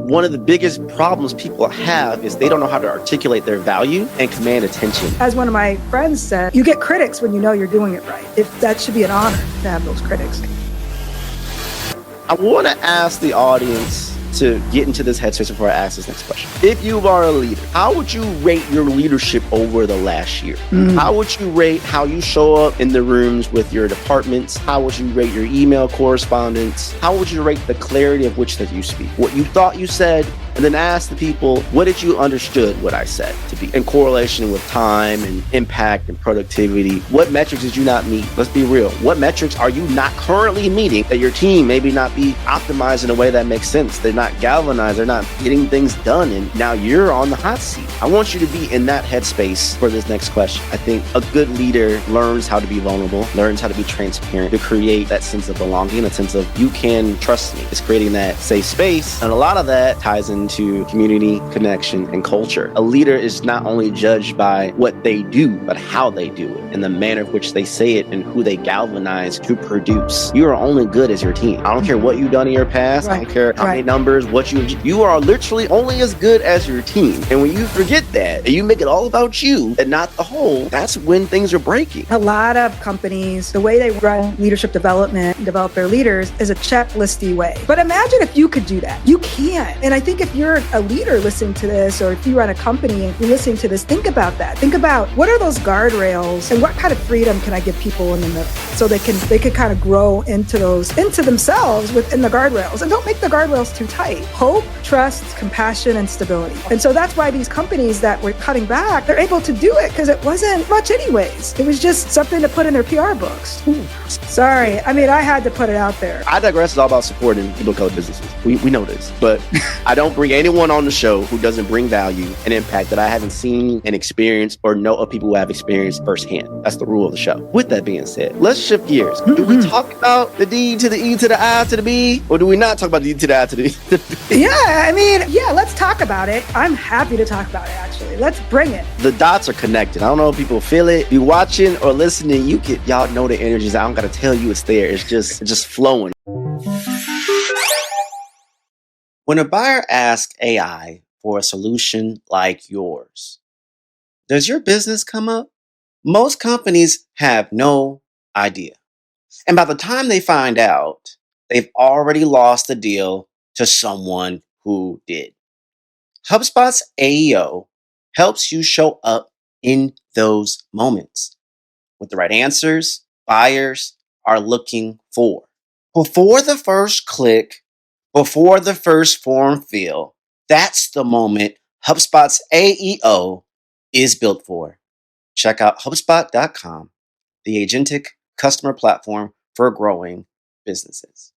one of the biggest problems people have is they don't know how to articulate their value and command attention. As one of my friends said, you get critics when you know you're doing it right. If that should be an honor to have those critics. I want to ask the audience to get into this headspace before I ask this next question. If you are a leader, how would you rate your leadership over the last year? How would you rate how you show up in the rooms with your departments? How would you rate your email correspondence? How would you rate the clarity of which that you speak? What you thought you said, and then ask the people, what did you understood what I said to be in correlation with time and impact and productivity? What metrics did you not meet? Let's be real. What metrics are you not currently meeting that your team maybe not be optimized in a way that makes sense? They're not galvanized. They're not getting things done. And now you're on the hot seat. I want you to be in that headspace for this next question. I think a good leader learns how to be vulnerable, learns how to be transparent, to create that sense of belonging, a sense of you can trust me. It's creating that safe space. And a lot of that ties into community, connection, and culture. A leader is not only judged by what they do, but how they do it and the manner in which they say it and who they galvanize to produce. You are only good as your team. I don't care what you've done in your past. I don't care how many numbers, you are literally only as good as your team. And when you forget that and you make it all about you and not the whole, that's when things are breaking. A lot of companies, the way they run leadership development and develop their leaders is a checklisty way. But imagine if you could do that. You can. And I think if you're a leader listening to this, or if you run a company and you're listening to this, think about that. Think about what are those guardrails and what kind of freedom can I give people in the middle so they can kind of grow into themselves within the guardrails. And don't make the guardrails too tight. Hope, trust, compassion, and stability. And so that's why these companies that were cutting back, they're able to do it because it wasn't much anyways. It was just something to put in their PR books. Sorry. I mean, I had to put it out there. I digress. It's all about supporting people of color businesses. We know this, but I don't bring anyone on the show who doesn't bring value and impact that I haven't seen and experienced or know of people who have experienced firsthand. That's the rule of the show. With that being said, let's shift gears. Do we talk about the D to the E to the I to the B, or do we not talk about the D to the I to the E to the B? Yeah, let's talk about it. I'm happy to talk about it, actually. Let's bring it. The dots are connected. I don't know if people feel it. You watching or listening, y'all know the energies. I don't got to tell you it's there. It's just flowing. When a buyer asks AI for a solution like yours, does your business come up? Most companies have no idea. And by the time they find out, they've already lost the deal to someone who did. HubSpot's AEO helps you show up in those moments with the right answers buyers are looking for. Before the first click, before the first form fill, that's the moment HubSpot's AEO is built for. Check out HubSpot.com, the agentic customer platform for growing businesses.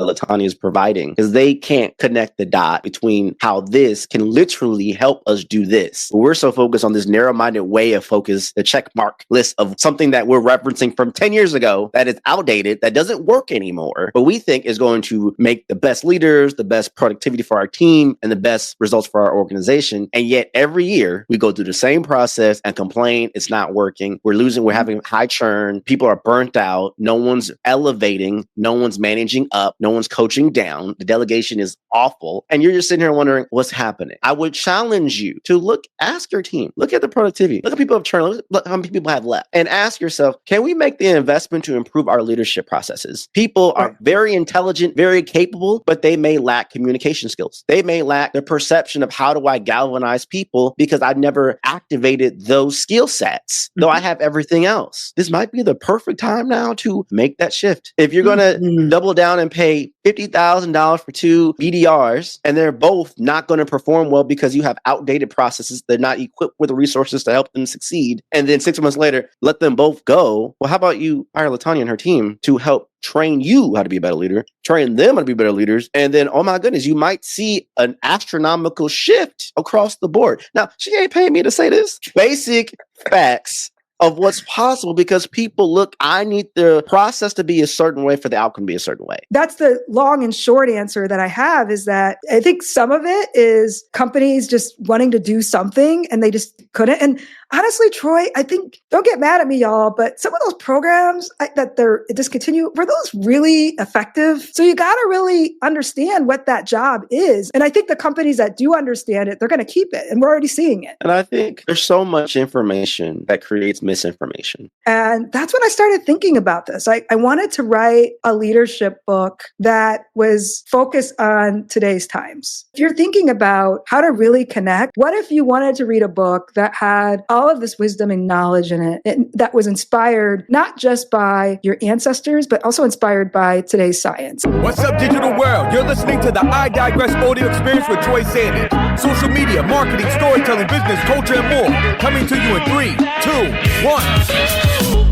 LaTonya is providing, because they can't connect the dot between how this can literally help us do this. We're so focused on this narrow-minded way of focus, the check mark list of something that we're referencing from 10 years ago that is outdated, that doesn't work anymore, but we think is going to make the best leaders, the best productivity for our team, and the best results for our organization. And yet every year we go through the same process and complain it's not working. We're having high churn. People are burnt out. No one's elevating. No one's managing up. No one's coaching down. The delegation is awful. And you're just sitting here wondering what's happening. I would challenge you to ask your team, look at the productivity, look at people have churned, look how many people have left, and ask yourself, can we make the investment to improve our leadership processes? People are very intelligent, very capable, but they may lack communication skills. They may lack the perception of how do I galvanize people because I've never activated those skill sets, though I have everything else. This might be the perfect time now to make that shift. If you're going to double down and pay $50,000 for two BDRs, and they're both not going to perform well because you have outdated processes, they're not equipped with the resources to help them succeed, and then 6 months later, let them both go. Well, how about you hire LaTonya and her team to help train you how to be a better leader, train them how to be better leaders, and then, oh my goodness, you might see an astronomical shift across the board. Now, she ain't paying me to say this. Basic facts of what's possible, because people I need the process to be a certain way for the outcome to be a certain way. That's the long and short answer that I have, is that I think some of it is companies just wanting to do something and they just couldn't. And honestly, Troy, I think, don't get mad at me, y'all, but some of those programs that they're discontinued, were those really effective? So you got to really understand what that job is. And I think the companies that do understand it, they're going to keep it. And we're already seeing it. And I think there's so much information that creates misinformation. And that's when I started thinking about this. I wanted to write a leadership book that was focused on today's times. If you're thinking about how to really connect, what if you wanted to read a book that had all of this wisdom and knowledge in it, and that was inspired not just by your ancestors, but also inspired by today's science? What's up, digital world? You're listening to the I Digress audio experience with Troy Sandidge. Social media, marketing, storytelling, business, culture, and more. Coming to you in 3, 2, 1.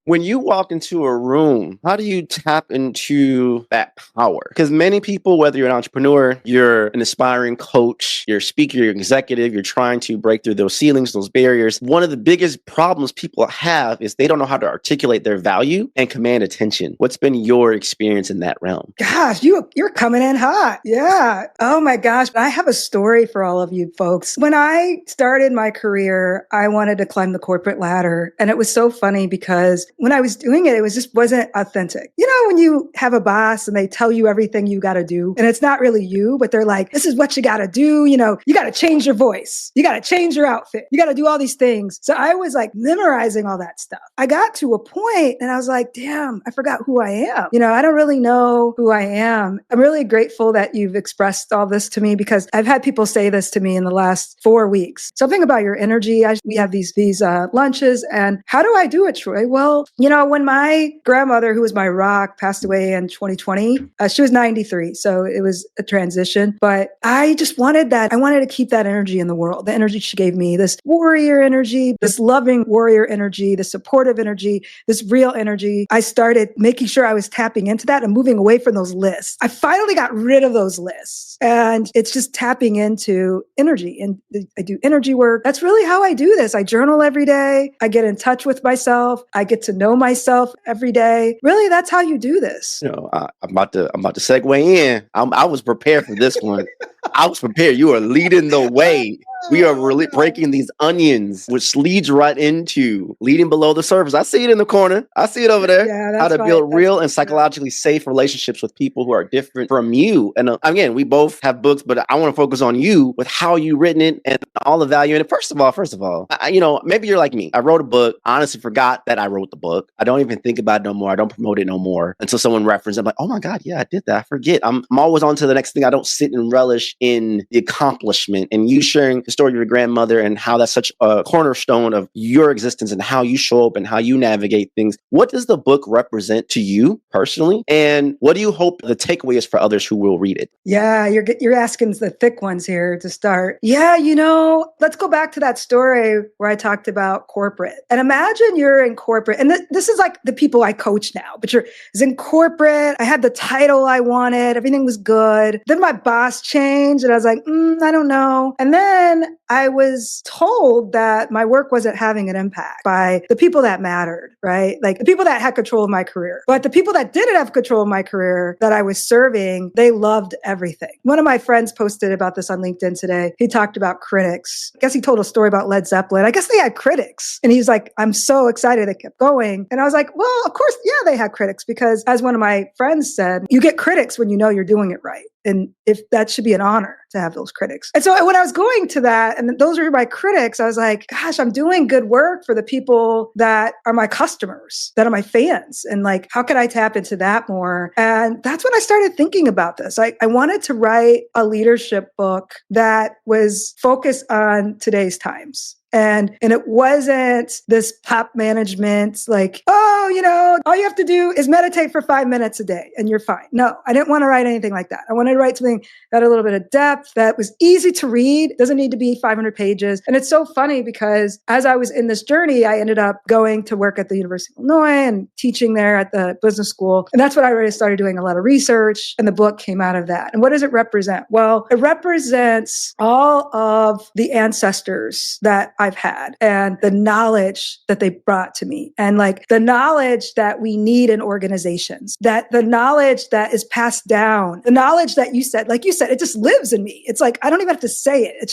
When you walk into a room, how do you tap into that power? Because many people, whether you're an entrepreneur, you're an aspiring coach, you're a speaker, you're an executive, you're trying to break through those ceilings, those barriers. One of the biggest problems people have is they don't know how to articulate their value and command attention. What's been your experience in that realm? Gosh, you're coming in hot. Yeah. Oh my gosh. I have a story for all of you folks. When I started my career, I wanted to climb the corporate ladder. And it was so funny because when I was doing it, just wasn't authentic. You know, when you have a boss and they tell you everything you got to do, and it's not really you, but they're like, this is what you got to do. You know, you got to change your voice. You got to change your outfit. You got to do all these things. So I was like memorizing all that stuff. I got to a point and I was like, damn, I forgot who I am. You know, I don't really know who I am. I'm really grateful that you've expressed all this to me because I've had people say this to me in the last 4 weeks. Something about your energy. We have these lunches, and how do I do it, Troy? Well, you know, when my grandmother, who was my rock, passed away in 2020, she was 93. So it was a transition, but I just wanted that. I wanted to keep that energy in the world, the energy she gave me, this warrior energy, this loving warrior energy, this supportive energy, this real energy. I started making sure I was tapping into that and moving away from those lists. I finally got rid of those lists, and it's just tapping into energy. And I do energy work. That's really how I do this. I journal every day. I get in touch with myself. I get to know myself every day. Really, that's how you do this. You know, I'm about to segue in. I was prepared for this one. I was prepared. You are leading the way. We are really breaking these onions, which leads right into leading below the surface. I see it in the corner. I see it over there. Yeah, how to build real and psychologically safe relationships with people who are different from you. And again, we both have books, but I want to focus on you with how you written it and all the value in it. First of all, you know, maybe you're like me. I wrote a book. I honestly forgot that I wrote the book. I don't even think about it no more. I don't promote it no more until someone references. I'm like, oh my God, yeah, I did that. I forget. I'm always on to the next thing. I don't sit and relish in the accomplishment. And you sharing the story of your grandmother and how that's such a cornerstone of your existence and how you show up and how you navigate things. What does the book represent to you personally? And what do you hope the takeaway is for others who will read it? Yeah, you're asking the thick ones here to start. Yeah, you know, let's go back to that story where I talked about corporate. And imagine you're in corporate, and this is like the people I coach now, but you're in corporate. I had the title I wanted. Everything was good. Then my boss changed and I was like, I don't know. And then I was told that my work wasn't having an impact by the people that mattered, right? Like the people that had control of my career. But the people that didn't have control of my career that I was serving, they loved everything. One of my friends posted about this on LinkedIn today. He talked about critics. I guess he told a story about Led Zeppelin. I guess they had critics. And he's like, I'm so excited they kept going. And I was like, well, of course, yeah, they had critics because as one of my friends said, you get critics when you know you're doing it right. And if that should be an honor to have those critics. And so when I was going to that, and those are my critics, I was like, gosh, I'm doing good work for the people that are my customers, that are my fans. And like, how can I tap into that more? And that's when I started thinking about this. I wanted to write a leadership book that was focused on today's times. And it wasn't this top management, like, oh, you know, all you have to do is meditate for 5 minutes a day and you're fine. No, I didn't want to write anything like that. I wanted to write something that had a little bit of depth, that was easy to read, doesn't need to be 500 pages. And it's so funny because as I was in this journey, I ended up going to work at the University of Illinois and teaching there at the business school. And that's when I really started doing a lot of research, and the book came out of that. And what does it represent? Well, it represents all of the ancestors that I've had and the knowledge that they brought to me and like the knowledge that we need in organizations, that the knowledge that is passed down, the knowledge that you said, it just lives in me. It's like, I don't even have to say it. It's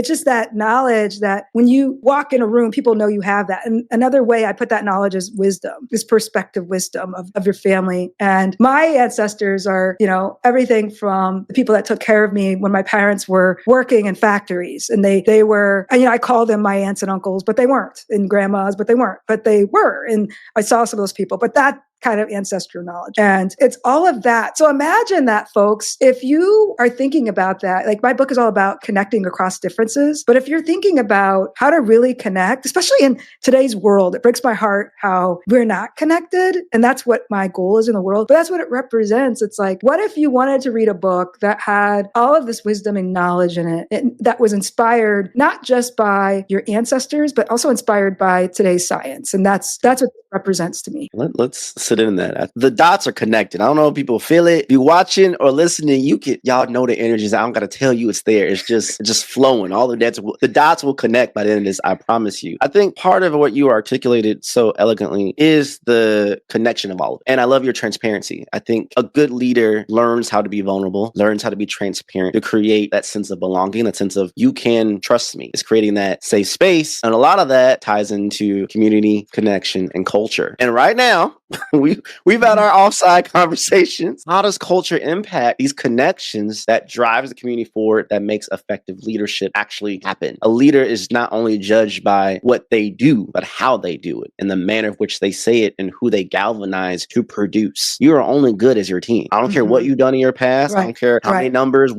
just that knowledge that when you walk in a room, people know you have that. And another way I put that knowledge is wisdom, this perspective wisdom of your family. And my ancestors are, everything from the people that took care of me when my parents were working in factories. And they were, I call them my aunts and uncles, but they weren't, and grandmas, but they weren't, but they were. And I saw some of those people, but that kind of ancestral knowledge. And it's all of that. So imagine that, folks, if you are thinking about that, like my book is all about connecting across differences. But if you're thinking about how to really connect, especially in today's world, it breaks my heart how we're not connected. And that's what my goal is in the world. But that's what it represents. It's like, what if you wanted to read a book that had all of this wisdom and knowledge in it that was inspired not just by your ancestors, but also inspired by today's science? And that's what it represents to me. Let's sit in that. The dots are connected. I don't know if people feel it. If you're watching or listening, y'all know the energies. I don't got to tell you it's there. It's just flowing. All of that, the dots will connect by the end of this. I promise you. I think part of what you articulated so elegantly is the connection of all of it. And I love your transparency. I think a good leader learns how to be vulnerable, learns how to be transparent to create that sense of belonging, that sense of you can trust me. It's creating that safe space. And a lot of that ties into community, connection, and culture. And right now, we've had our offside conversations. How does culture impact these connections that drives the community forward, that makes effective leadership actually happen? A leader is not only judged by what they do, but how they do it and the manner of which they say it and who they galvanize to produce. You are only good as your team. I don't care what you've done in your past. Right. I don't care how many numbers,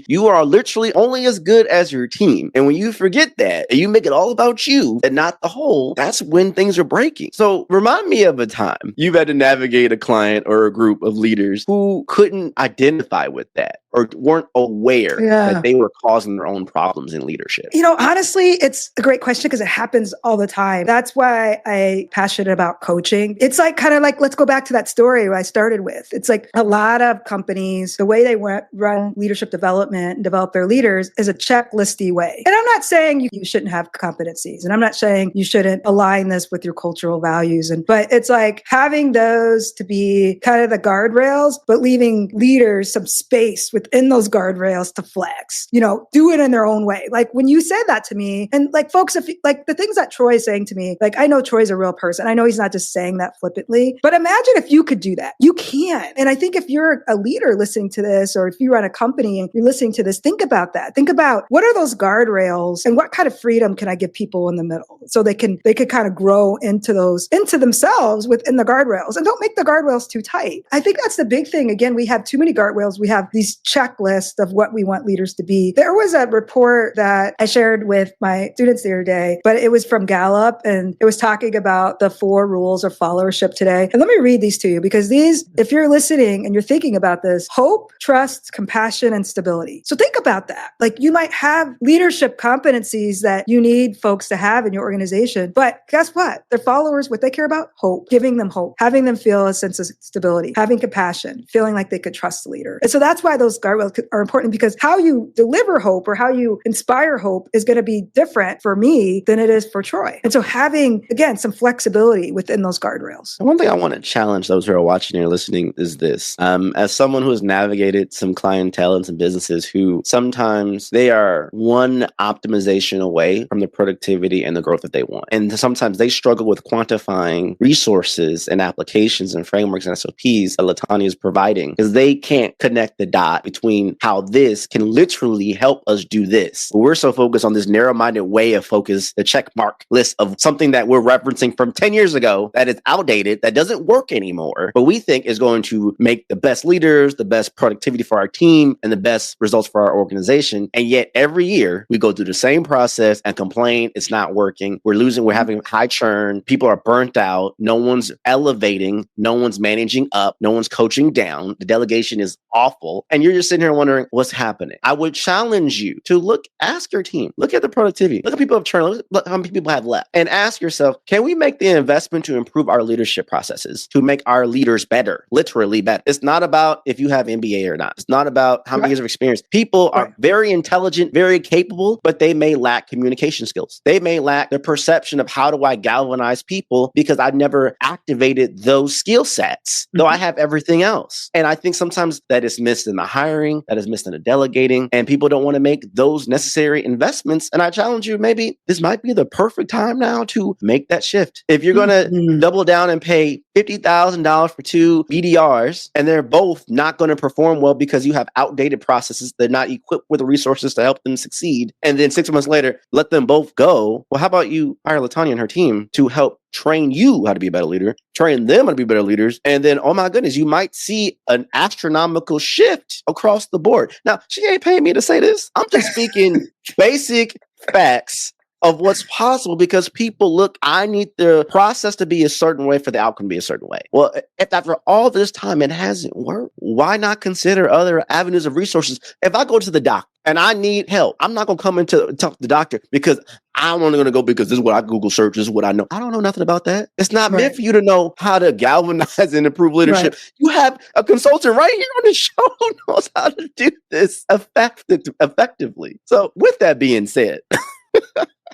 you are literally only as good as your team. And when you forget that and you make it all about you and not the whole, that's when things are breaking. So remind me of a time you've had to navigate a client or a group of leaders who couldn't identify with that or weren't aware that they were causing their own problems in leadership. Honestly, it's a great question because it happens all the time. That's why I'm passionate about coaching. It's like kind of like, let's go back to that story I started with. It's like a lot of companies, the way they run leadership development and develop their leaders is a checklisty way. And I'm not saying you shouldn't have competencies, and I'm not saying you shouldn't align this with your cultural values. But it's like having those to be kind of the guardrails, but leaving leaders some space within those guardrails to flex, do it in their own way. Like when you said that to me, and like folks, if like the things that Troy is saying to me, like I know Troy's a real person. I know he's not just saying that flippantly, but imagine if you could do that. You can. And I think if you're a leader listening to this, or if you run a company and you're listening to this, think about that. Think about what are those guardrails and what kind of freedom can I give people in the middle so they could kind of grow into themselves within the guardrails, and don't make the guardrails too tight. I think that's the big thing. Again, we have too many guardrails. We have these checklists of what we want leaders to be. There was a report that I shared with my students the other day, but it was from Gallup, and it was talking about the 4 rules of followership today. And let me read these to you, because these, if you're listening and you're thinking about this, hope, trust, compassion, and stability. So think about that. Like you might have leadership competencies that you need folks to have in your organization, but guess what? Their followers, what they care about? Hope, giving them hope, having them feel a sense of stability, having compassion, feeling like they could trust the leader. And so that's why those guardrails are important, because how you deliver hope or how you inspire hope is going to be different for me than it is for Troy. And so having, again, some flexibility within those guardrails. One thing I want to challenge those who are watching or listening is this. As someone who has navigated some clientele and some businesses who sometimes they are one optimization away from the productivity and the growth that they want. And sometimes they struggle with quantifying resources and applications and frameworks and SOPs that LaTonya is providing, because they can't connect the dot between how this can literally help us do this. We're so focused on this narrow-minded way of focus, the check mark list of something that we're referencing from 10 years ago that is outdated, that doesn't work anymore, but we think is going to make the best leaders, the best productivity for our team, and the best results for our organization. And yet every year we go through the same process and complain it's not working. We're having high churn. People are burnt out. No one's elevating. No one's managing up. No one's coaching down. The delegation is awful. And you're you're sitting here wondering what's happening, I would challenge you to ask your team, look at the productivity, look at people who have turned, look how many people have left, and ask yourself, can we make the investment to improve our leadership processes, to make our leaders better, literally better? It's not about if you have MBA or not. It's not about how many years of experience. People are very intelligent, very capable, but they may lack communication skills. They may lack the perception of how do I galvanize people because I've never activated those skill sets, though I have everything else. And I think sometimes that is missed in the hiring, that is missed in the delegating, and people don't want to make those necessary investments. And I challenge you, maybe this might be the perfect time now to make that shift. If you're going to double down and pay $50,000 for 2 BDRs, and they're both not going to perform well because you have outdated processes, they're not equipped with the resources to help them succeed, and then 6 months later, let them both go. Well, how about you hire LaTonya and her team to help train you how to be a better leader, train them how to be better leaders, and then, oh my goodness, you might see an astronomical shift across the board. Now, she ain't paying me to say this. I'm just speaking basic facts of what's possible because people look, I need the process to be a certain way for the outcome to be a certain way. Well, if after all this time it hasn't worked, why not consider other avenues of resources? If I go to the doctor and I need help, I'm not going to come in to talk to the doctor because I'm only going to go because this is what I Google search, this is what I know. I don't know nothing about that. It's not meant for you to know how to galvanize and improve leadership. You have a consultant right here on the show who knows how to do this effectively. So with that being said,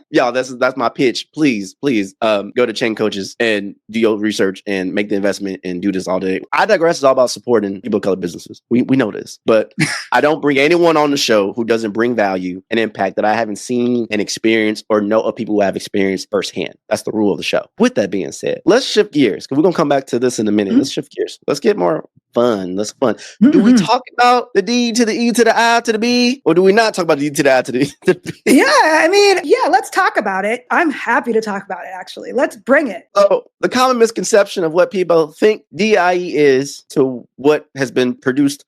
y'all, that's my pitch. Please, go to Chain Coaches and do your research and make the investment and do this all day. I Digress is all about supporting people of color businesses. We know this, but I don't bring anyone on the show who doesn't bring value and impact that I haven't seen and experienced or know of people who have experienced firsthand. That's the rule of the show. With that being said, let's shift gears because we're going to come back to this in a minute. Let's shift gears. Let's get more fun. Let's fun. Do we talk about the D to the E to the I to the B, or do we not talk about the D to the I to the E to the B? Let's talk about it. I'm happy to talk about it, actually. Let's bring it. So the common misconception of what people think DIE is to what has been produced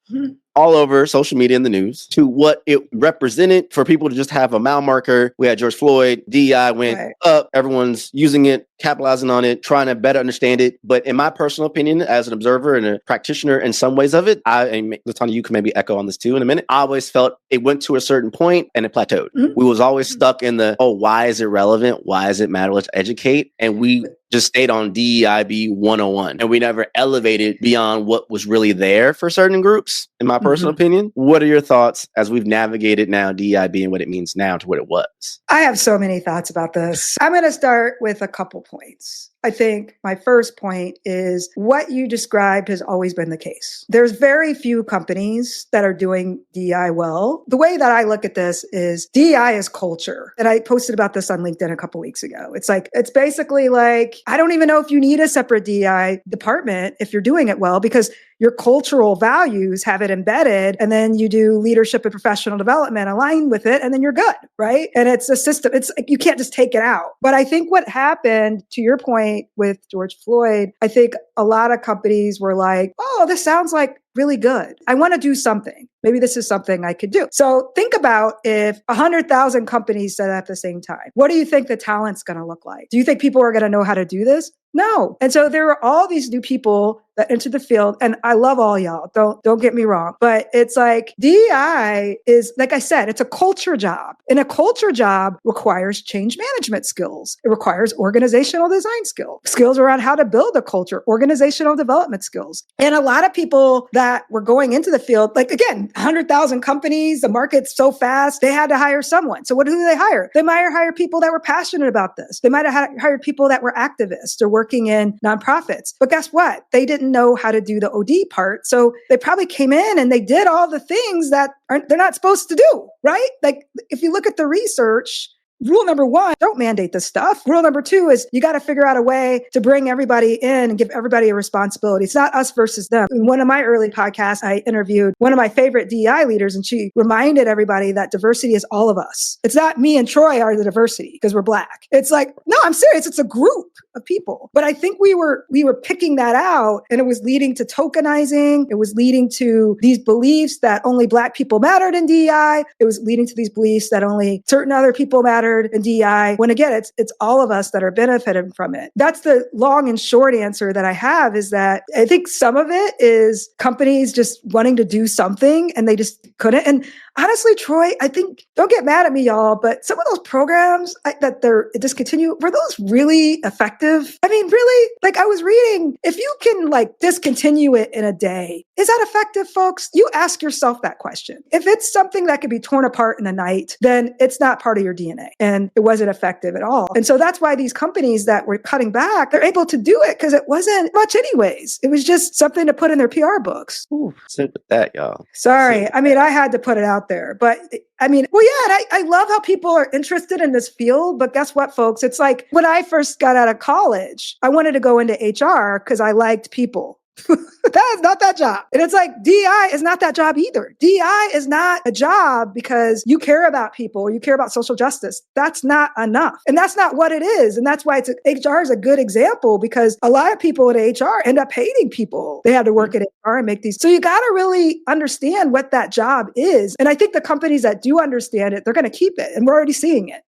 all over social media and the news to what it represented for people to just have a mile marker. We had George Floyd, DEI went up. Everyone's using it, capitalizing on it, trying to better understand it. But in my personal opinion, as an observer and a practitioner in some ways of it, LaTonya, you can maybe echo on this too in a minute. I always felt it went to a certain point and it plateaued. We was always stuck in the, why is it relevant? Why does it matter? Let's educate. And we just stayed on DEIB 101. And we never elevated beyond what was really there for certain groups, in my personal opinion. What are your thoughts as we've navigated now DEIB and what it means now to what it was? I have so many thoughts about this. I'm going to start with a couple points. I think my first point is what you described has always been the case. There's very few companies that are doing DEI well. The way that I look at this is DEI is culture. And I posted about this on LinkedIn a couple weeks ago. It's basically like, I don't even know if you need a separate DEI department if you're doing it well, because your cultural values have it embedded, and then you do leadership and professional development aligned with it, and then you're good, right? And it's a system. It's you can't just take it out. But I think what happened, to your point with George Floyd, I think a lot of companies were like, oh, this sounds like really good. I want to do something. Maybe this is something I could do. So think about if 100,000 companies said at the same time, what do you think the talent's going to look like? Do you think people are going to know how to do this? No. And so there are all these new people that enter the field, and I love all y'all. Don't get me wrong, but it's like DEI is, like I said, it's a culture job, and a culture job requires change management skills. It requires organizational design skills around how to build a culture, organizational development skills. And a lot of people that were going into the field, like again, 100,000 companies, the market's so fast, they had to hire someone. So what do they hire? They might hire people that were passionate about this. They might have hired people that were activists or working in nonprofits. But guess what? They didn't know how to do the OD part. So they probably came in and they did all the things that they're not supposed to do, right? Like if you look at the research, rule number one, don't mandate this stuff. Rule number two is you got to figure out a way to bring everybody in and give everybody a responsibility. It's not us versus them. In one of my early podcasts, I interviewed one of my favorite DEI leaders, and she reminded everybody that diversity is all of us. It's not me and Troy are the diversity because we're Black. It's like, no, I'm serious. It's a group of people. But I think we were picking that out, and it was leading to tokenizing. It was leading to these beliefs that only Black people mattered in DEI. It was leading to these beliefs that only certain other people mattered mattered in DEI, when again, it's all of us that are benefiting from it. That's the long and short answer that I have, is that I think some of it is companies just wanting to do something and they just couldn't. And honestly, Troy, I think, don't get mad at me, y'all, but some of those programs that they're discontinued, were those really effective? I mean, really? Like, I was reading, if you can like discontinue it in a day, is that effective, folks? You ask yourself that question. If it's something that could be torn apart in a night, then it's not part of your DNA and it wasn't effective at all. And so that's why these companies that were cutting back, they're able to do it because it wasn't much anyways. It was just something to put in their PR books. Ooh, sit with that, y'all. Sorry. I mean, I had to put it out there, but I mean, well, yeah, and I love how people are interested in this field, but guess what, folks? It's like when I first got out of college, I wanted to go into HR because I liked people. That is not that job. And it's like, DEI is not that job either. DEI is not a job because you care about people or you care about social justice. That's not enough. And that's not what it is. And that's why HR is a good example, because a lot of people in HR end up hating people. They had to work at HR and make these. So you got to really understand what that job is. And I think the companies that do understand it, they're going to keep it. And we're already seeing it.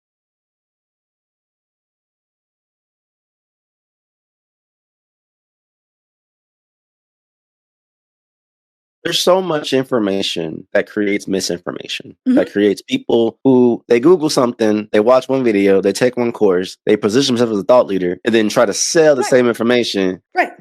There's so much information that creates misinformation, that creates people who they Google something, they watch one video, they take one course, they position themselves as a thought leader, and then try to sell the same information. Right.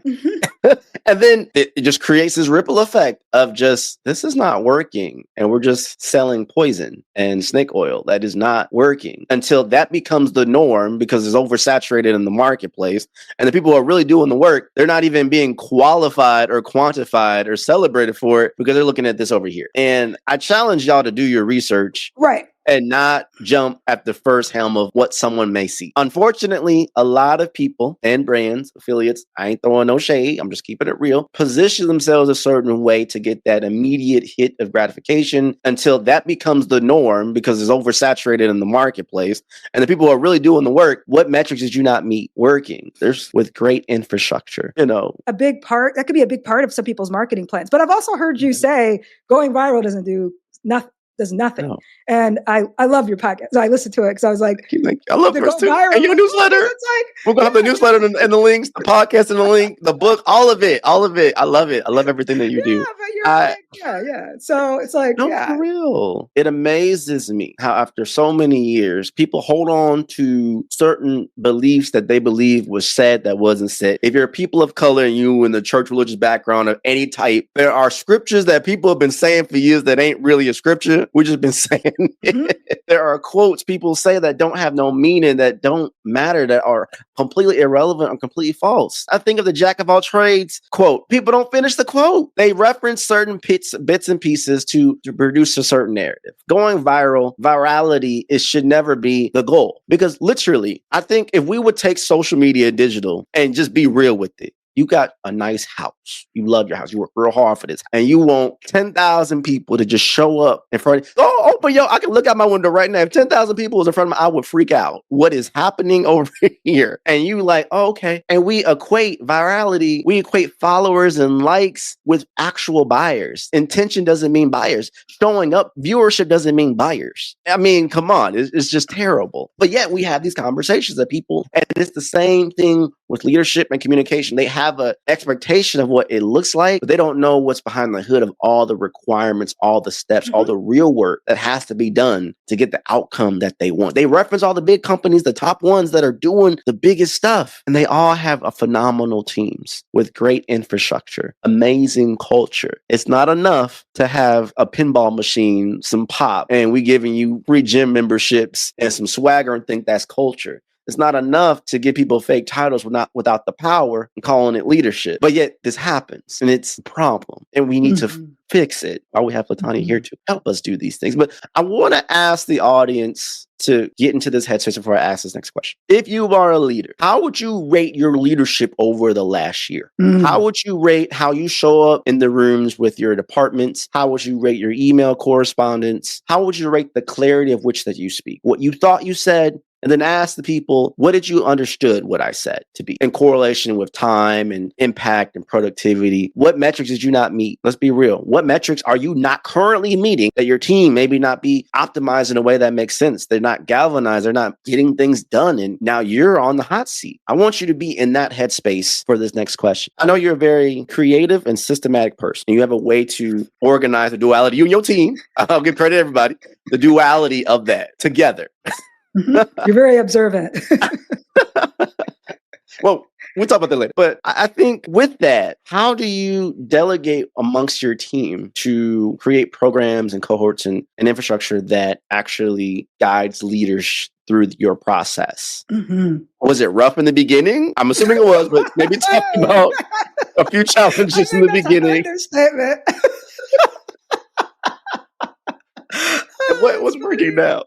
And then it just creates this ripple effect of just, this is not working. And we're just selling poison and snake oil that is not working, until that becomes the norm because it's oversaturated in the marketplace. And the people who are really doing the work, they're not even being qualified or quantified or celebrated for it because they're looking at this over here. And I challenge y'all to do your research. Right. And not jump at the first helm of what someone may see. Unfortunately, a lot of people and brands, affiliates, I ain't throwing no shade, I'm just keeping it real, position themselves a certain way to get that immediate hit of gratification until that becomes the norm because it's oversaturated in the marketplace. And the people who are really doing the work, what metrics did you not meet working? There's with great infrastructure, A big part, that could be a big part of some people's marketing plans. But I've also heard you say going viral doesn't do nothing. Does nothing. No. And I love your podcast. I listened to it because I was like, I love yours too. And your newsletter. We're going to have the newsletter and the links, the podcast and the link, the book, all of it. I love it. I love everything that you do. But yeah. So it's like, for real. It amazes me how after so many years, people hold on to certain beliefs that they believe was said that wasn't said. If you're people of color and you in the church religious background of any type, there are scriptures that people have been saying for years that ain't really a scripture. We've just been saying There are quotes people say that don't have no meaning, that don't matter, that are completely irrelevant or completely false. I think of the jack of all trades quote. People don't finish the quote. They reference certain bits and pieces to produce a certain narrative. Going viral, virality, it should never be the goal. Because literally, I think if we would take social media digital and just be real with it, you got a nice house. You love your house. You work real hard for this. And you want 10,000 people to just show up in front of you. Oh, open I can look out my window right now. If 10,000 people was in front of me, I would freak out. What is happening over here? And you like, oh, okay. And we equate virality. We equate followers and likes with actual buyers. Intention doesn't mean buyers. Showing up, viewership doesn't mean buyers. I mean, come on. It's just terrible. But yet we have these conversations that people, and it's the same thing with leadership and communication. They have an expectation of what it looks like, but they don't know what's behind the hood of all the requirements, all the steps, all the real work that has to be done to get the outcome that they want. They reference all the big companies, the top ones that are doing the biggest stuff, and they all have a phenomenal teams with great infrastructure, amazing culture. It's not enough to have a pinball machine, some pop, and we giving you free gym memberships and some swagger and think that's culture. It's not enough to give people fake titles without the power and calling it leadership. But yet this happens and it's a problem and we need to fix it. Why we have LaTonya here to help us do these things. But I want to ask the audience to get into this headspace before I ask this next question. If you are a leader, how would you rate your leadership over the last year? How would you rate how you show up in the rooms with your departments? How would you rate your email correspondence? How would you rate the clarity of which that you speak? What you thought you said And then ask the people, what did you understood what I said to be in correlation with time and impact and productivity? What metrics did you not meet? Let's be real. What metrics are you not currently meeting that your team maybe not be optimized in a way that makes sense? They're not galvanized. They're not getting things done. And now you're on the hot seat. I want you to be in that headspace for this next question. I know you're a very creative and systematic person. You have a way to organize the duality. You and your team, I'll give credit to everybody, the duality of that together. You're very observant. Well, we'll talk about that later. But I think with that, how do you delegate amongst your team to create programs and cohorts and infrastructure that actually guides leaders through your process? Was it rough in the beginning? I'm assuming it was, but maybe talk about a few challenges in the beginning. Understatement. What's working now?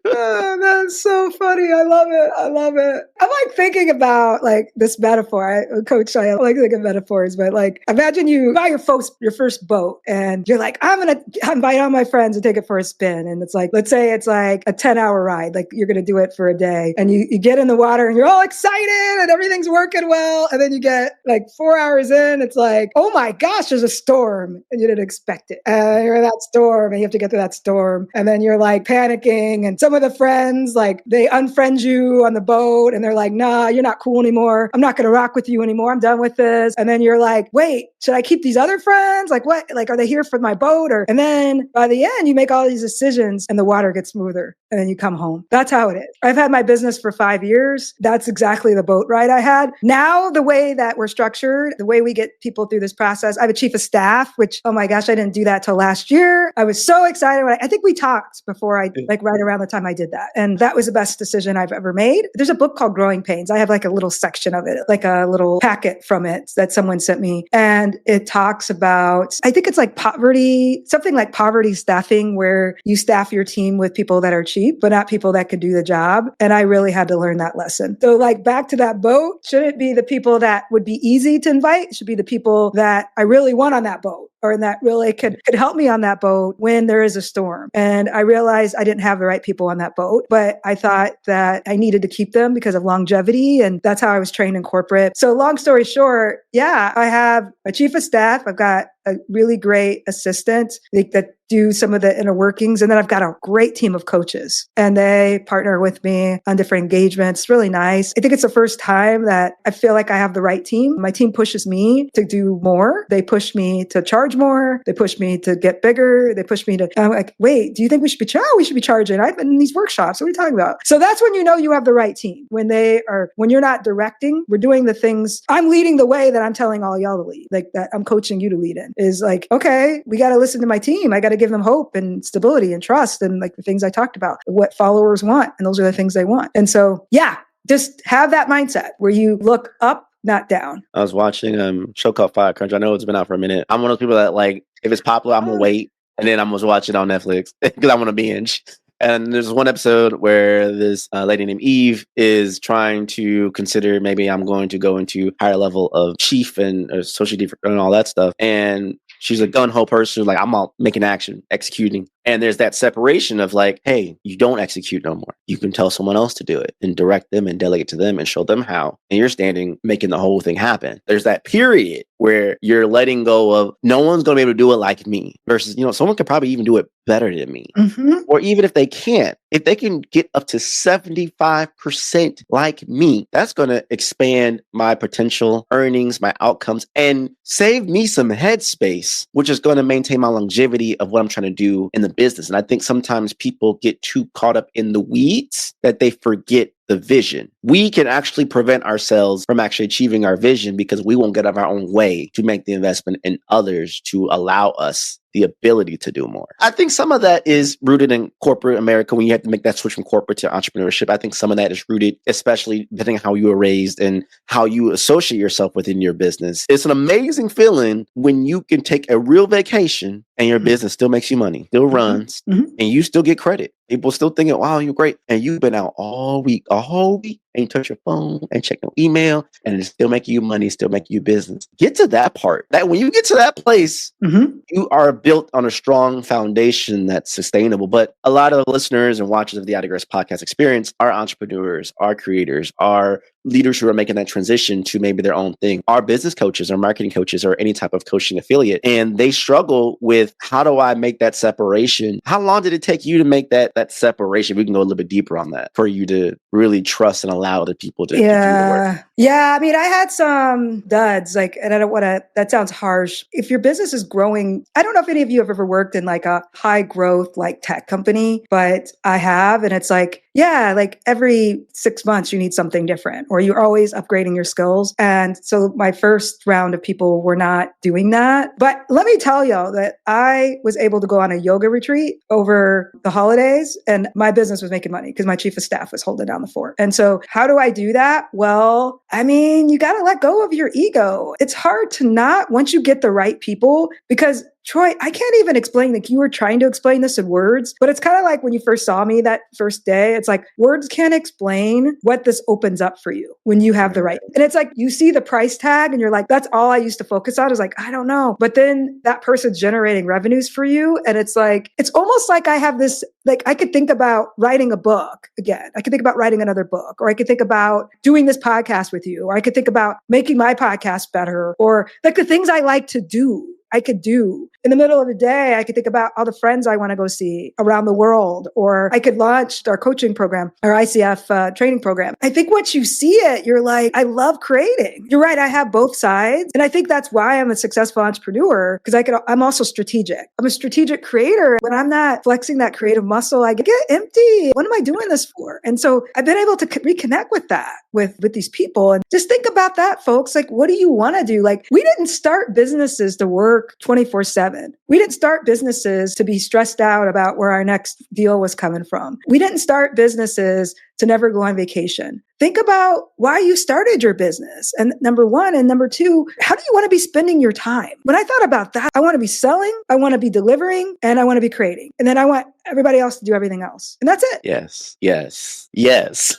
That's so funny. I love it. I love it. I'm like thinking about like this metaphor. Coach, I like to think of metaphors, but like imagine you buy your first boat and you're like, I'm going to invite all my friends and take it for a spin. And it's like, let's say it's like a 10-hour ride. Like you're going to do it for a day and you get in the water and you're all excited and everything's working well. And then you get like 4 hours in, it's like, oh my gosh, there's a storm and you didn't expect it. And you're in that storm and you have to get through that storm. And then you're like panicking and some of the friends, like they unfriend you on the boat and they're like, nah, you're not cool anymore. I'm not going to rock with you anymore. I'm done with this. And then you're like, wait, should I keep these other friends? Like what? Like, are they here for my boat? And then by the end, you make all these decisions and the water gets smoother and then you come home. That's how it is. I've had my business for 5 years. That's exactly the boat ride I had. Now, the way that we're structured, the way we get people through this process, I have a chief of staff, which, oh my gosh, I didn't do that till last year. I was so excited. I think we talked before like right around the time I did that. And that was the best decision I've ever made. There's a book called Growing Pains. I have like a little section of it, like a little packet from it that someone sent me. And it talks about, I think it's like poverty, something like poverty staffing, where you staff your team with people that are cheap, but not people that could do the job. And I really had to learn that lesson. So like back to that boat, shouldn't be the people that would be easy to invite. It should be the people that I really want on that boat, or that really could help me on that boat when there is a storm. And I realized I didn't have the right people on that boat, but I thought that I needed to keep them because of longevity. And that's how I was trained in corporate. So long story short, yeah, I have a chief of staff. I've got a really great assistant that do some of the inner workings. And then I've got a great team of coaches and they partner with me on different engagements. It's really nice. I think it's the first time that I feel like I have the right team. My team pushes me to do more. They push me to charge more. They push me to get bigger. They push me to, I'm like, wait, do you think we should be charging? We should be charging. I've been in these workshops. What are you talking about? So that's when you know you have the right team. When you're not directing, we're doing the things, I'm leading the way that I'm telling all y'all to lead, like that I'm coaching you to lead in, is like, okay, we got to listen to my team. I got to give them hope and stability and trust and like the things I talked about, what followers want. And those are the things they want. And so, yeah, just have that mindset where you look up, not down. I was watching a show called Fire Crunch. I know it's been out for a minute. I'm one of those people that like, if it's popular, I'm going to wait. And then I'm going to watch it on Netflix because I want to binge. And there's one episode where this lady named Eve is trying to consider, maybe I'm going to go into higher level of chief and associate and all that stuff. And she's a gun-ho person, like, I'm all making action, executing. And there's that separation of like, hey, you don't execute no more. You can tell someone else to do it and direct them and delegate to them and show them how. And you're standing making the whole thing happen. There's that period where you're letting go of no one's going to be able to do it like me versus, someone could probably even do it better than me. Mm-hmm. Or even if they can't, if they can get up to 75% like me, that's going to expand my potential earnings, my outcomes, and save me some headspace, which is going to maintain my longevity of what I'm trying to do in the business. And I think sometimes people get too caught up in the weeds that they forget the vision. We can actually prevent ourselves from actually achieving our vision because we won't get out of our own way to make the investment in others to allow us the ability to do more. I think some of that is rooted in corporate America when you have to make that switch from corporate to entrepreneurship. I think some of that is rooted, especially depending on how you were raised and how you associate yourself within your business. It's an amazing feeling when you can take a real vacation and your business still makes you money, still runs, and you still get credit. People still thinking, wow, you're great. And you've been out all week, a whole week, and you touch your phone and check your email and it's still making you money, still making you business. Get to that part. That when you get to that place, you are built on a strong foundation that's sustainable. But a lot of listeners and watchers of the iDigress podcast experience are entrepreneurs, are creators, are leaders who are making that transition to maybe their own thing, are business coaches or marketing coaches or any type of coaching affiliate. And they struggle with, how do I make that separation? How long did it take you to make that separation? We can go a little bit deeper on that for you to really trust and allow other people to do the work. Yeah. I mean, I had some duds, like, and I don't want to, that sounds harsh. If your business is growing, I don't know if any of you have ever worked in like a high growth, like tech company, but I have. And it's like, yeah, like every 6 months you need something different, or you're always upgrading your skills. And so my first round of people were not doing that. But let me tell y'all that I was able to go on a yoga retreat over the holidays and my business was making money because my chief of staff was holding down the fort. And so how do I do that? Well, I mean, you got to let go of your ego. It's hard to not, once you get the right people, because Troy, I can't even explain, like you were trying to explain this in words, but it's kind of like when you first saw me that first day, it's like words can't explain what this opens up for you when you have the right. And it's like, you see the price tag and you're like, that's all I used to focus on, is like, I don't know. But then that person's generating revenues for you. And it's like, it's almost like I have this, like I could think about writing a book again. I could think about writing another book, or I could think about doing this podcast with you, or I could think about making my podcast better, or like the things I like to do. I could do in the middle of the day. I could think about all the friends I want to go see around the world, or I could launch our coaching program, our ICF training program. I think once you see it, you're like, I love creating. You're right. I have both sides. And I think that's why I'm a successful entrepreneur, because I'm also strategic. I'm a strategic creator. When I'm not flexing that creative muscle, I get empty. What am I doing this for? And so I've been able to reconnect with that, with these people. And just think about that, folks. Like, what do you want to do? Like, we didn't start businesses to work 24/7. We didn't start businesses to be stressed out about where our next deal was coming from. We didn't start businesses to never go on vacation. Think about why you started your business. And number one, and number two, how do you want to be spending your time? When I thought about that, I want to be selling, I want to be delivering, and I want to be creating. And then I want everybody else to do everything else. And that's it. Yes.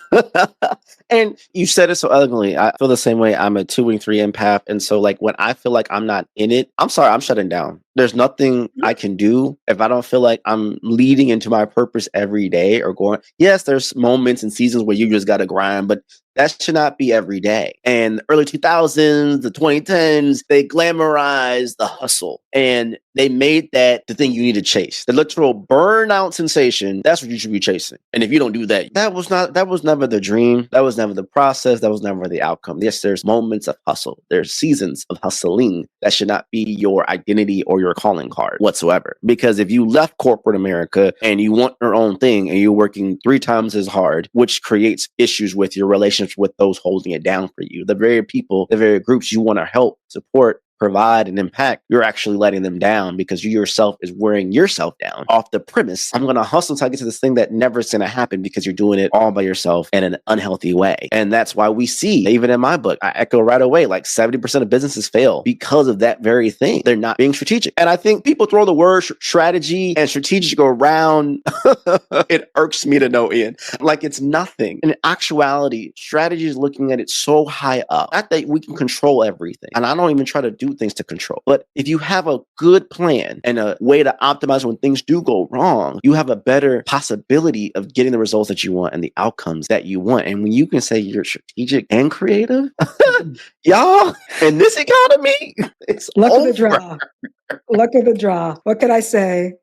And you said it so elegantly. I feel the same way. I'm a 2 and 3 empath. And so like when I feel like I'm not in it, I'm sorry, I'm shutting down. There's nothing I can do if I don't feel like I'm leading into my purpose every day or going. Yes, there's moments and seasons where you just got to grind, but that should not be every day. And early 2000s, the 2010s, they glamorized the hustle and they made that the thing you need to chase. The literal burnout sensation, that's what you should be chasing. And if you don't do that, that was never the dream. That was never the process. That was never the outcome. Yes, there's moments of hustle. There's seasons of hustling. That should not be your identity or your calling card whatsoever. Because if you left corporate America and you want your own thing and you're working 3 times as hard, which creates issues with your relationship with those holding it down for you, the very people, the very groups you want to help, support, provide, and impact, you're actually letting them down because you yourself is wearing yourself down off the premise, I'm going to hustle until I get to this thing that never is going to happen because you're doing it all by yourself in an unhealthy way. And that's why we see, even in my book, I echo right away, like 70% of businesses fail because of that very thing. They're not being strategic. And I think people throw the word strategy and strategic around. It irks me to no end. Like it's nothing. In actuality, strategy is looking at it so high up. Not that we can control everything. And I don't even try to do things to control. But if you have a good plan and a way to optimize when things do go wrong, you have a better possibility of getting the results that you want and the outcomes that you want. And when you can say you're strategic and creative, y'all, in this economy, it's luck over. of the draw. Luck of the draw. What can I say?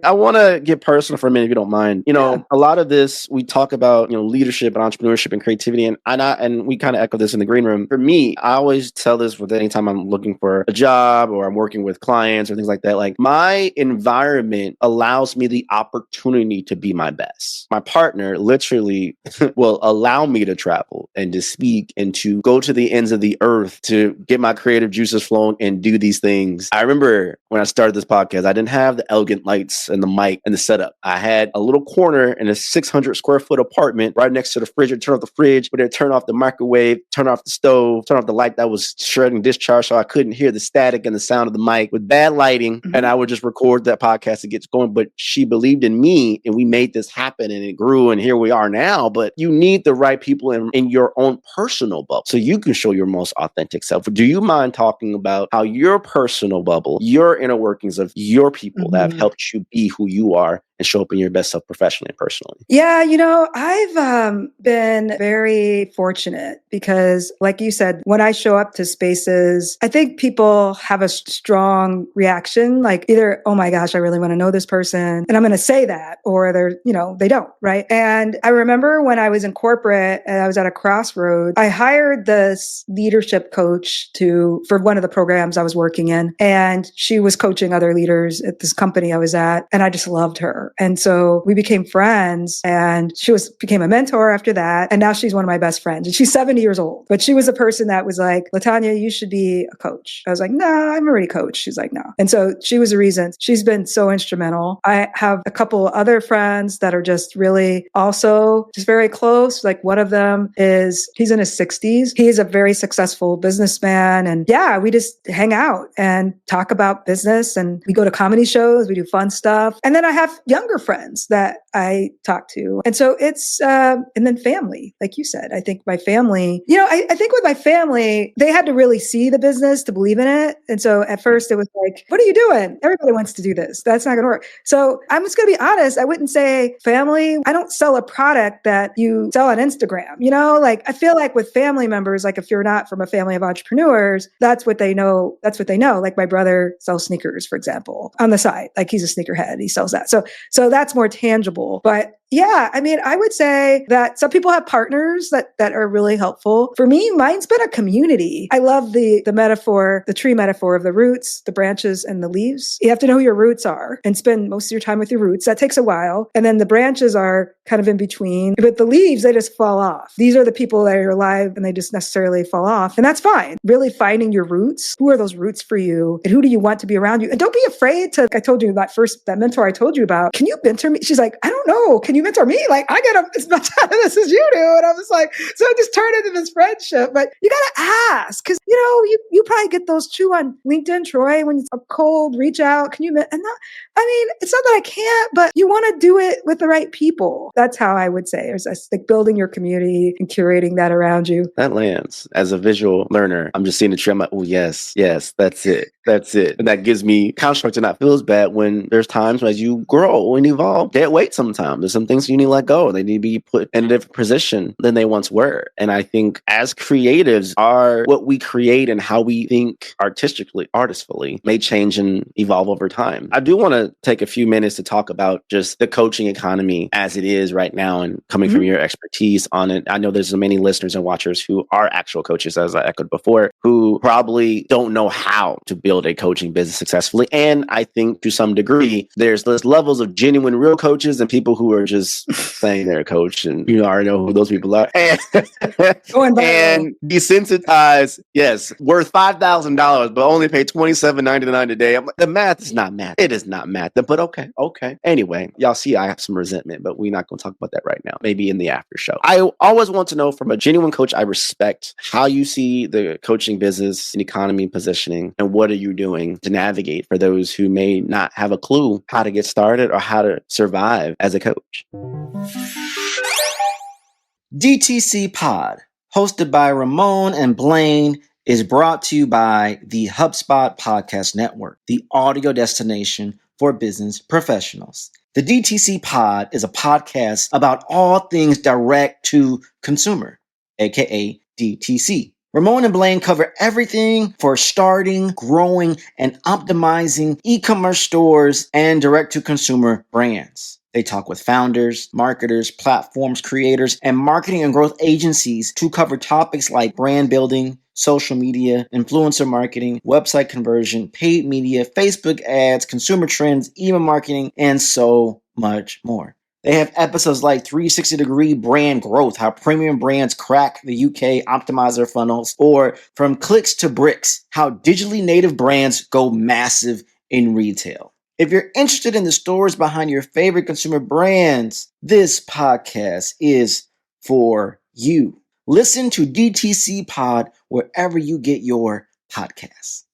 I want to get personal for a minute, if you don't mind. A lot of this, we talk about, leadership and entrepreneurship and creativity. And we kind of echo this in the green room. For me, I always tell this with anytime I'm looking for a job or I'm working with clients or things like that. Like my environment allows me the opportunity to be my best. My partner literally will allow me to travel and to speak and to go to the ends of the earth to get my creative juices flowing and do these things. I remember when I started this podcast, I didn't have the elegant lights and the mic and the setup. I had a little corner in a 600 square foot apartment right next to the fridge. Turn off the fridge, but then turn off the microwave, turn off the stove, turn off the light that was shredding discharge so I couldn't hear the static and the sound of the mic with bad lighting. Mm-hmm. And I would just record that podcast and get going. But she believed in me and we made this happen and it grew and here we are now. But you need the right people in your own personal bubble so you can show your most authentic self. Do you mind talking about how your personal bubble, your inner workings of your people that have helped you be who you are and show up in your best self professionally and personally? Yeah, I've been very fortunate because, like you said, when I show up to spaces, I think people have a strong reaction, like either, oh my gosh, I really want to know this person, and I'm going to say that, or they don't, right? And I remember when I was in corporate and I was at a crossroads, I hired this leadership coach for one of the programs I was working in, and she was coaching other leaders at this company I was at, and I just loved her. And so we became friends, and she became a mentor after that. And now she's one of my best friends, and she's 70 years old. But she was a person that was like, LaTonya, you should be a coach. I was like, no, I'm already coach. She's like, no. And so she was the reason. She's been so instrumental. I have a couple other friends that are just really also just very close. Like one of them he's in his 60s. He's a very successful businessman. And yeah, we just hang out and talk about business, and we go to comedy shows. We do fun stuff. And then I have younger friends that I talk to. And so it's, and then family, like you said. I think my family, I think with my family, they had to really see the business to believe in it. And so at first it was like, what are you doing? Everybody wants to do this. That's not going to work. So I'm just going to be honest. I wouldn't say family. I don't sell a product that you sell on Instagram. Like I feel like with family members, like if you're not from a family of entrepreneurs, that's what they know. Like my brother sells sneakers, for example, on the side. Like he's a sneakerhead. He sells that. So that's more tangible. But yeah, I mean, I would say that some people have partners that are really helpful. For me, mine's been a community. I love the metaphor, the tree metaphor of the roots, the branches, and the leaves. You have to know who your roots are and spend most of your time with your roots. That takes a while. And then the branches are kind of in between. But the leaves, they just fall off. These are the people that are alive and they just necessarily fall off. And that's fine. Really finding your roots. Who are those roots for you? And who do you want to be around you? And don't be afraid to, I told you that mentor I told you about, can you mentor me? She's like, I don't know. Can you mentor me? Like I get as much out of this as you do. And I was like, so I just turned into this friendship. But you got to ask, because you probably get those too on LinkedIn, Troy, when it's a cold reach out. Can you, it's not that I can't, but you want to do it with the right people. That's how I would say. It's like building your community and curating that around you. That lands. As a visual learner, I'm just seeing the tree. I'm like, oh, yes, that's it. That's it. And that gives me construct to not feel as bad when there's times as you grow and evolve, dead weight sometimes. There's some things you need to let go. They need to be put in a different position than they once were. And I think as creatives, what we create and how we think artistfully may change and evolve over time. I do want to take a few minutes to talk about just the coaching economy as it is right now and coming from your expertise on it. I know there's so many listeners and watchers who are actual coaches, as I echoed before, who probably don't know how to build a coaching business successfully. And I think to some degree, there's levels of genuine real coaches and people who are just saying they're a coach, and you already know who those people are. And desensitized, yes, worth $5,000, but only pay $27.99 a day. The math is not math. It is not math. But okay. Anyway, y'all see I have some resentment, but we're not going to talk about that right now. Maybe in the after show. I always want to know from a genuine coach I respect how you see the coaching business and economy positioning, and what are you doing to navigate for those who may not have a clue how to get started or how to survive as a coach. DTC Pod, hosted by Ramon and Blaine, is brought to you by the HubSpot Podcast Network, the audio destination for business professionals. The DTC Pod is a podcast about all things direct to consumer, aka DTC. Ramon and Blaine cover everything for starting, growing, and optimizing e-commerce stores and direct-to-consumer brands. They talk with founders, marketers, platforms, creators, and marketing and growth agencies to cover topics like brand building, social media, influencer marketing, website conversion, paid media, Facebook ads, consumer trends, email marketing, and so much more. They have episodes like 360-degree brand growth, how premium brands crack the UK, optimize their funnels, or from clicks to bricks, how digitally native brands go massive in retail. If you're interested in the stories behind your favorite consumer brands, this podcast is for you. Listen to DTC Pod wherever you get your podcasts.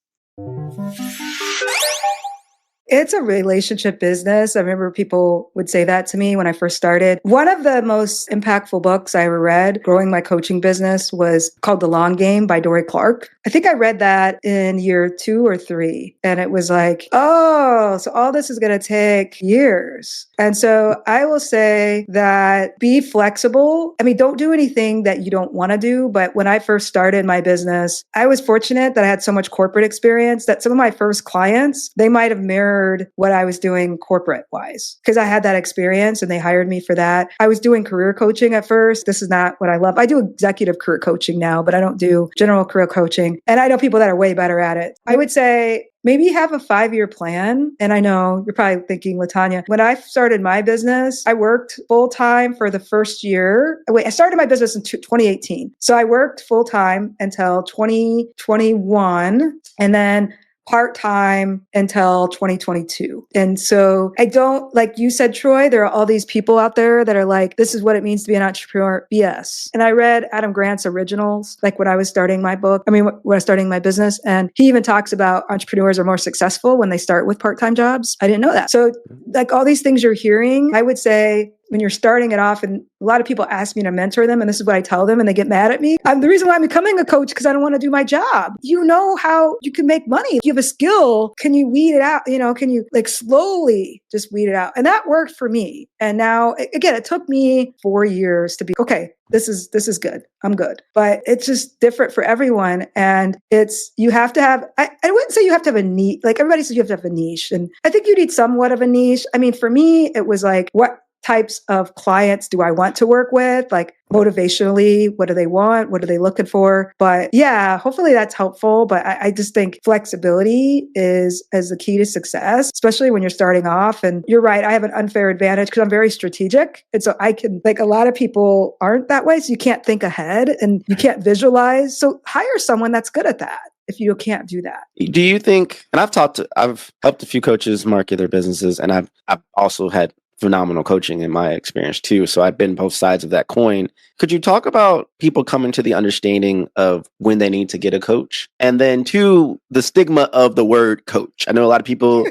It's a relationship business. I remember people would say that to me when I first started. One of the most impactful books I ever read growing my coaching business was called The Long Game by Dory Clark. I think I read that in year 2 or 3. And it was like, oh, so all this is going to take years. And so I will say that be flexible. I mean, don't do anything that you don't want to do. But when I first started my business, I was fortunate that I had so much corporate experience that some of my first clients, they might have mirrored what I was doing corporate wise because I had that experience and they hired me for that. I was doing career coaching at first. This is not what I love. I do executive career coaching now, but I don't do general career coaching. And I know people that are way better at it. I would say maybe have a 5-year plan. And I know you're probably thinking, LaTonya, when I started my business, I worked full time for the first year. Wait, I started my business in 2018. So I worked full time until 2021 and then part-time until 2022. And so I don't, like you said, Troy, there are all these people out there that are like, this is what it means to be an entrepreneur. BS. And I read Adam Grant's originals, like when I was starting my book, when I was starting my business. And he even talks about entrepreneurs are more successful when they start with part-time jobs. I didn't know that. So like all these things you're hearing, I would say, when you're starting it off, and a lot of people ask me to mentor them, and this is what I tell them, and they get mad at me. The reason why I'm becoming a coach because I don't want to do my job. You know how you can make money. If you have a skill, can you weed it out? Can you like slowly just weed it out? And that worked for me. And now, again, it took me 4 years to be, okay, this is good. I'm good. But it's just different for everyone. And you have to have, I wouldn't say you have to have a niche. Like everybody says you have to have a niche. And I think you need somewhat of a niche. I mean, for me, it was like, what types of clients do I want to work with? Like motivationally, what do they want? What are they looking for? But yeah, hopefully that's helpful. But I just think flexibility is the key to success, especially when you're starting off. And you're right, I have an unfair advantage because I'm very strategic. And so I can, like a lot of people aren't that way. So you can't think ahead and you can't visualize. So hire someone that's good at that. If you can't do that. Do you think, and I've helped a few coaches market their businesses, and I've also had phenomenal coaching in my experience too. So I've been both sides of that coin. Could you talk about people coming to the understanding of when they need to get a coach? And then two, the stigma of the word coach. I know a lot of people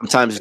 sometimes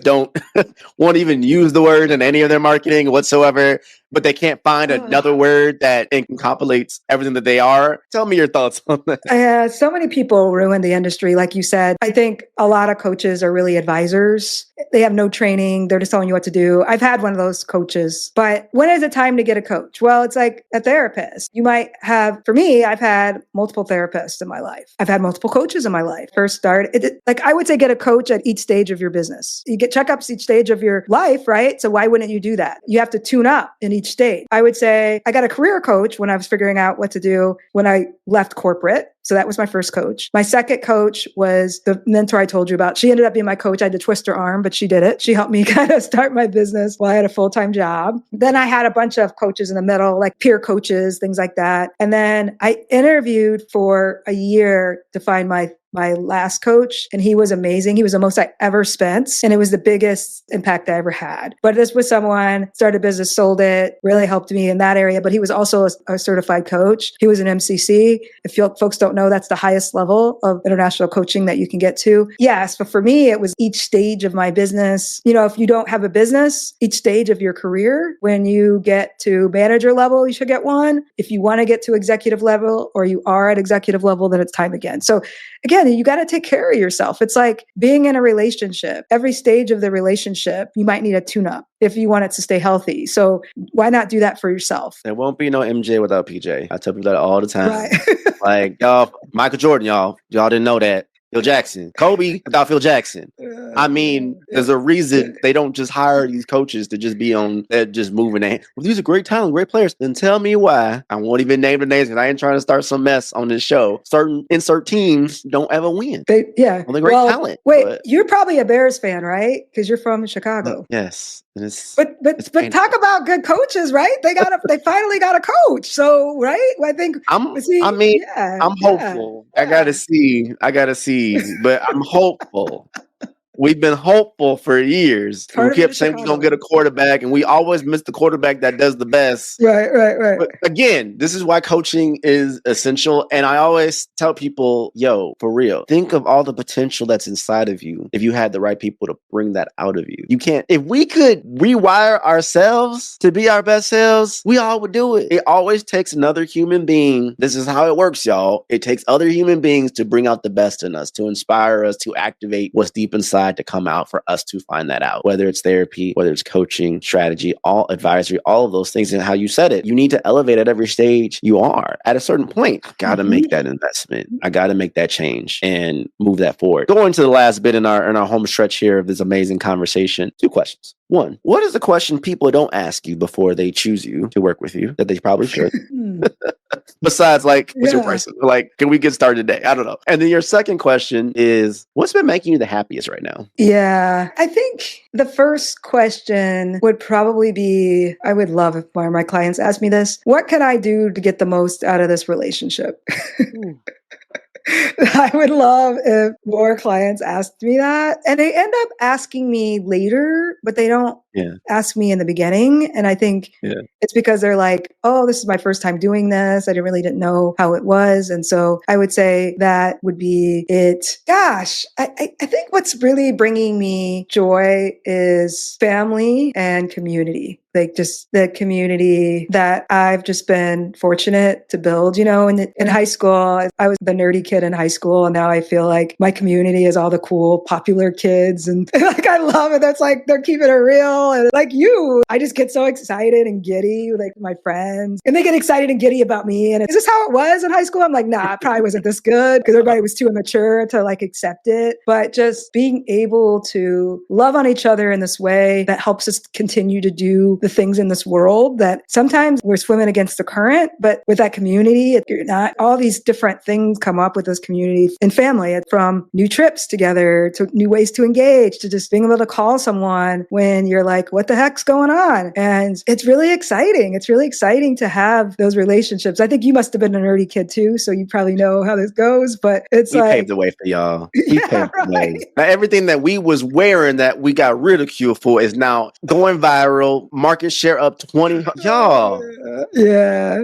won't even use the word in any of their marketing whatsoever, but they can't find another word that encapsulates everything that they are. Tell me your thoughts on that. So many people ruin the industry. Like you said, I think a lot of coaches are really advisors. They have no training. They're just telling you what to do. I've had one of those coaches, but when is it time to get a coach? Well, it's like a therapist. You might have, for me, I've had multiple therapists in my life. I've had multiple coaches in my life. First start, like I would say get a coach at each stage of your business. You get checkups each stage of your life, right? So why wouldn't you do that? You have to tune up in each stage. I would say I got a career coach when I was figuring out what to do when I left corporate. So that was my first coach. My second coach was the mentor I told you about. She ended up being my coach. I had to twist her arm, but she did it. She helped me kind of start my business while I had a full-time job. Then I had a bunch of coaches in the middle, like peer coaches, things like that. And then I interviewed for a year to find my last coach, and he was amazing. He was the most I ever spent, and it was the biggest impact I ever had. But this was someone, started a business, sold it, really helped me in that area. But he was also a certified coach. He was an MCC. If folks don't know, that's the highest level of international coaching that you can get to. Yes, but for me, it was each stage of my business. If you don't have a business, each stage of your career, when you get to manager level, you should get one. If you want to get to executive level, or you are at executive level, then it's time again. So again, you got to take care of yourself. It's like being in a relationship. Every stage of the relationship, you might need a tune-up if you want it to stay healthy. So why not do that for yourself? There won't be no MJ without PJ. I tell people that all the time. Right. Like, y'all, Michael Jordan, y'all didn't know that. Phil Jackson. Kobe without Phil Jackson. I mean, there's a reason they don't just hire these coaches to just be on, just moving their, well, these are great talent, great players. Then tell me why. I won't even name the names because I ain't trying to start some mess on this show. Certain insert teams don't ever win. Well, great talent. Wait, you're probably a Bears fan, right? Because you're from Chicago. Yes. But talk about good coaches, right? They finally got a coach. So, right? I think I'm hopeful. Yeah. I gotta see, but I'm hopeful. We've been hopeful for years. We kept saying we're going to get a quarterback, and we always miss the quarterback that does the best. Right. But again, this is why coaching is essential. And I always tell people, yo, for real, think of all the potential that's inside of you if you had the right people to bring that out of you. You can't, if we could rewire ourselves to be our best selves, we all would do it. It always takes another human being. This is how it works, y'all. It takes other human beings to bring out the best in us, to inspire us, to activate what's deep inside to come out for us to find that out, whether it's therapy, whether it's coaching, strategy, all advisory, all of those things. And how you said it, you need to elevate at every stage you are. At a certain point, I got to make that investment. I got to make that change and move that forward. Going to the last bit in our home stretch here of this amazing conversation. 2 questions. 1, what is the question people don't ask you before they choose you to work with you that they probably should? Besides, like, what's your price? Like, can we get started today? I don't know. And then your second question is, what's been making you the happiest right now? Yeah, I think the first question would probably be, I would love if one of my clients asked me this, what can I do to get the most out of this relationship? I would love if more clients asked me that. And they end up asking me later, but they don't ask me in the beginning. And I think it's because they're like, oh, this is my first time doing this. I didn't know how it was. And so I would say that would be it. Gosh, I think what's really bringing me joy is family and community. Like just the community that I've just been fortunate to build, in high school. I was the nerdy kid in high school. And now I feel like my community is all the cool, popular kids. And like, I love it. That's like, they're keeping it real. And like you, I just get so excited and giddy with like my friends. And they get excited and giddy about me. And is this how it was in high school? I'm like, nah, it probably wasn't this good because everybody was too immature to like accept it. But just being able to love on each other in this way that helps us continue to do the things in this world that sometimes we're swimming against the current, but with that community, you're not. All these different things come up with this community and family, from new trips together to new ways to engage, to just being able to call someone when you're like, what the heck's going on? And it's really exciting. It's really exciting to have those relationships. I think you must have been a nerdy kid too, so you probably know how this goes, but we paved the way for y'all. We paved the way. Now, everything that we was wearing that we got ridiculed for is now going viral, market share up 20, y'all. Yeah.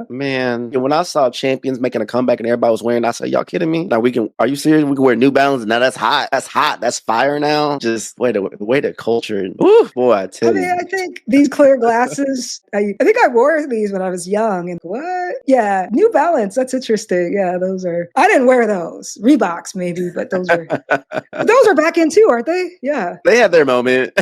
Man, when I saw Champions making a comeback and everybody was wearing, I said, y'all kidding me? Now are you serious? We can wear New Balance. Now that's hot. That's fire now. Just way the culture. Ooh, boy, I tell you. I think these clear glasses, I think I wore these when I was young. And what? Yeah, New Balance. That's interesting. Yeah, I didn't wear those. Reeboks maybe, but those are back in too, aren't they? Yeah. They had their moment.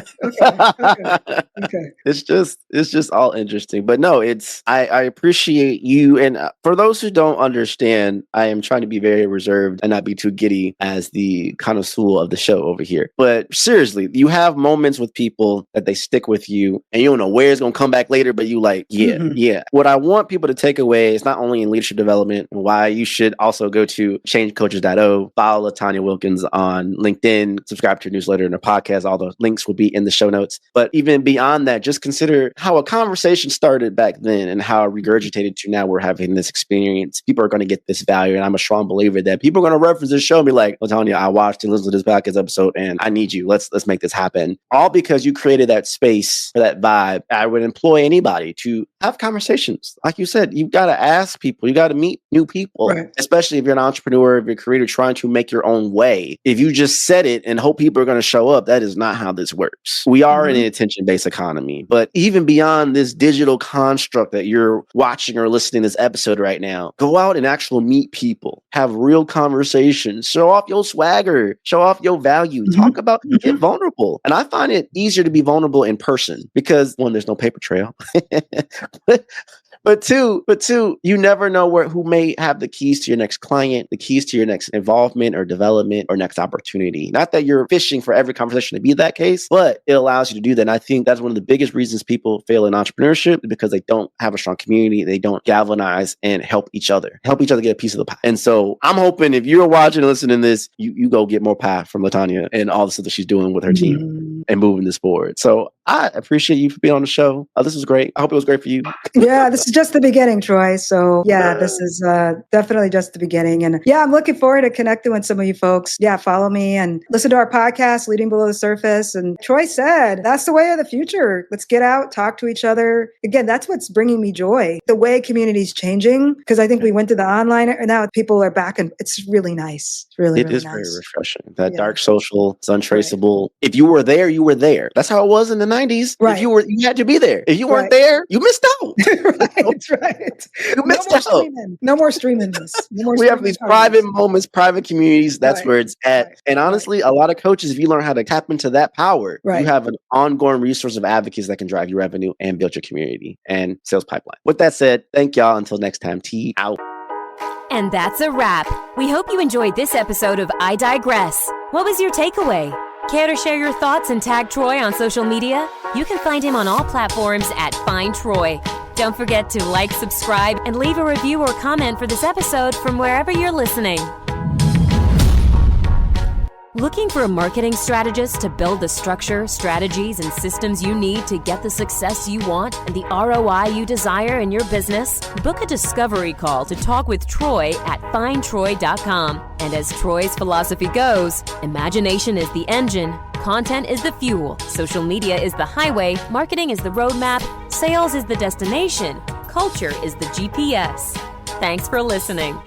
Okay. It's just all interesting. But no, I appreciate you. And for those who don't understand, I am trying to be very reserved and not be too giddy as the connoisseur of the show over here. But seriously, you have moments with people that they stick with you and you don't know where it's going to come back later, but you like, yeah. What I want people to take away is not only in leadership development, and why you should also go to changecoaches.o, follow LaTonya Wilkins on LinkedIn, subscribe to her newsletter and her podcast. All those links will be in the show notes. But even beyond that, just consider how a conversation started back then and how regurgitated to now we're having this experience. People are going to get this value. And I'm a strong believer that people are going to reference this show and be like, LaTonya, I watched and listened to this podcast episode and I need you. Let's make this happen. All because you created that space for that vibe. I would employ anybody to have conversations. Like you said, you've got to ask people. You got to meet new people, right? Especially if you're an entrepreneur, if you're a creator trying to make your own way. If you just set it and hope people are going to show up, that is not how this works. We are in an attention-based economy. But even beyond this digital construct that you're watching or listening to this episode right now, go out and actually meet people, have real conversations, show off your swagger, show off your value, talk about, get vulnerable. And I find it easier to be vulnerable in person because, one, there's no paper trail. But two, you never know who may have the keys to your next client, the keys to your next involvement or development or next opportunity. Not that you're fishing for every conversation to be that case, but it allows you to do that. And I think that's one of the biggest reasons people fail in entrepreneurship, because they don't have a strong community. They don't galvanize and help each other get a piece of the pie. And so I'm hoping if you're watching and listening to this, you go get more pie from LaTonya and all the stuff that she's doing with her team and moving this forward. So I appreciate you for being on the show. This was great. I hope it was great for you. Yeah, this is just the beginning, Troy. So yeah, this is definitely just the beginning. And yeah, I'm looking forward to connecting with some of you folks. Yeah, follow me and listen to our podcast, Leading Below the Surface. And Troy said, that's the way of the future. Let's get out, talk to each other. Again, that's what's bringing me joy. The way community's changing, because I think we went to the online and now people are back and it's really nice. It's really is nice. Very refreshing. That dark social, it's untraceable. Right. If you were there, you were there. That's how it was in the 90s. Right. If you had to be there. If you weren't there, you missed out. Right. You missed out. No more streaming this. We have these private moments, private communities. That's where it's at. Right. And honestly, a lot of coaches, if you learn how to tap into that power, you have an ongoing resource of advocates that can drive your revenue and build your community and sales pipeline. With that said, thank y'all. Until next time, T out. And that's a wrap. We hope you enjoyed this episode of I Digress. What was your takeaway? Care to share your thoughts and tag Troy on social media? You can find him on all platforms at Find Troy. Don't forget to like, subscribe, and leave a review or comment for this episode from wherever you're listening. Looking for a marketing strategist to build the structure, strategies, and systems you need to get the success you want and the ROI you desire in your business? Book a discovery call to talk with Troy at findtroy.com. And as Troy's philosophy goes, imagination is the engine, content is the fuel, social media is the highway, marketing is the roadmap, sales is the destination, culture is the GPS. Thanks for listening.